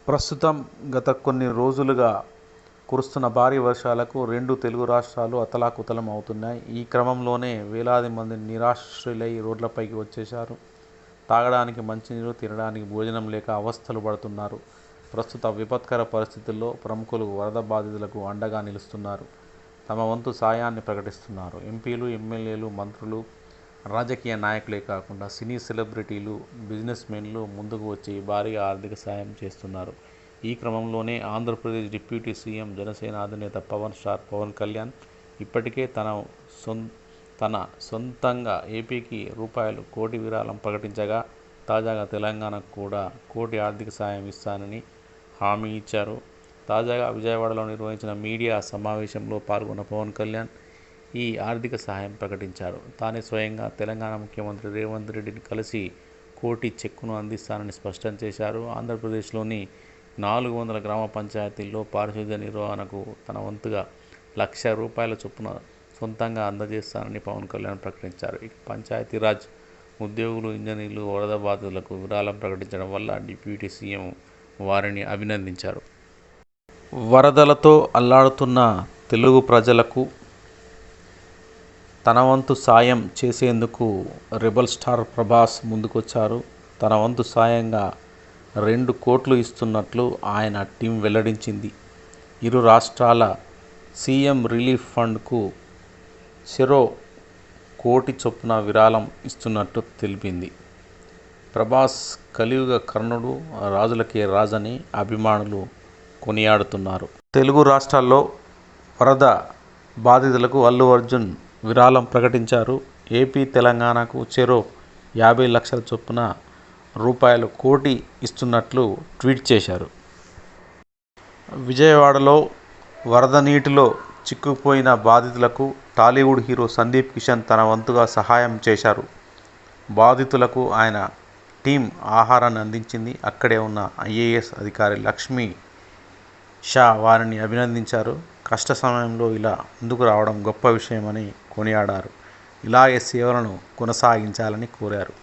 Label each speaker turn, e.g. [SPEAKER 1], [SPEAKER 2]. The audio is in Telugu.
[SPEAKER 1] ప్రస్తుతం గత కొన్ని రోజులుగా కురుస్తున్న భారీ వర్షాలకు రెండు తెలుగు రాష్ట్రాలు అతలాకుతలం అవుతున్నాయి. ఈ క్రమంలోనే వేలాది మంది నిరాశ్రయులై రోడ్లపైకి వచ్చేశారు. తాగడానికి మంచినీరు, తినడానికి భోజనం లేక అవస్థలు పడుతున్నారు. ప్రస్తుత విపత్కర పరిస్థితుల్లో ప్రముఖులు వరద బాధితులకు అండగా నిలుస్తున్నారు. తమ వంతు సాయాన్ని ప్రకటిస్తున్నారు. ఎంపీలు, ఎమ్మెల్యేలు, మంత్రులు, రాజకీయ నాయకులే కాకుండా సినీ సెలబ్రిటీలు, బిజినెస్ మెన్లు ముందుకు వచ్చి భారీగా ఆర్థిక సాయం చేస్తున్నారు. ఈ క్రమంలోనే ఆంధ్రప్రదేశ్ డిప్యూటీ సీఎం, జనసేన అధినేత పవన్ కళ్యాణ్ ఇప్పటికే తన సొంతంగా ఏపీకి రూ.1 విరాళం ప్రకటించగా, తాజాగా తెలంగాణకు కూడా 1 కోటి ఆర్థిక సాయం ఇస్తానని హామీ ఇచ్చారు. తాజాగా విజయవాడలో నిర్వహించిన మీడియా సమావేశంలో పాల్గొన్న పవన్ కళ్యాణ్ ఈ ఆర్థిక సహాయం ప్రకటించారు. తానే స్వయంగా తెలంగాణ ముఖ్యమంత్రి రేవంత్ రెడ్డిని కలిసి 1 కోటి చెక్కును అందిస్తానని స్పష్టం చేశారు. ఆంధ్రప్రదేశ్లోని 400 గ్రామ పంచాయతీల్లో పారిశుద్ధ్య నిర్వహణకు తన వంతుగా రూ.1,00,000 చొప్పున సొంతంగా అందజేస్తానని పవన్ కళ్యాణ్ ప్రకటించారు. ఇక పంచాయతీరాజ్ ఉద్యోగులు, ఇంజనీర్లు వరద బాధితులకు విరాళం ప్రకటించడం వల్ల డిప్యూటీ సీఎం వారిని అభినందించారు. వరదలతో అల్లాడుతున్న తెలుగు ప్రజలకు తన వంతు సాయం చేసేందుకు రెబల్ స్టార్ ప్రభాస్ ముందుకొచ్చారు. తన వంతు సాయంగా 2 కోట్లు ఇస్తున్నట్లు ఆయన టీం వెల్లడించింది. ఇరు రాష్ట్రాల సీఎం రిలీఫ్ ఫండ్కు చెరో 1 కోటి చొప్పున విరాళం ఇస్తున్నట్టు తెలిపింది. ప్రభాస్ కలియుగ కర్ణుడు, రాజులకే రాజని అభిమానులు కొనియాడుతున్నారు. తెలుగు రాష్ట్రాల్లో వరద బాధితులకు అల్లు అర్జున్ విరాళం ప్రకటించారు. ఏపీ, తెలంగాణకు చెరో 50 లక్షల చొప్పున రూ.1 కోటి ఇస్తున్నట్లు ట్వీట్ చేశారు. విజయవాడలో వరద నీటిలో చిక్కుకుపోయిన బాధితులకు టాలీవుడ్ హీరో సందీప్ కిషన్ తన వంతుగా సహాయం చేశారు. బాధితులకు ఆయన టీం ఆహారాన్ని అందించింది. అక్కడే ఉన్న ఐఏఎస్ అధికారి లక్ష్మీ షా వారిని అభినందించారు. కష్ట సమయంలో ఇలా ముందుకు రావడం గొప్ప విషయమని కొనియాడారు. ఇలాగే సేవలను కొనసాగించాలని కోరారు.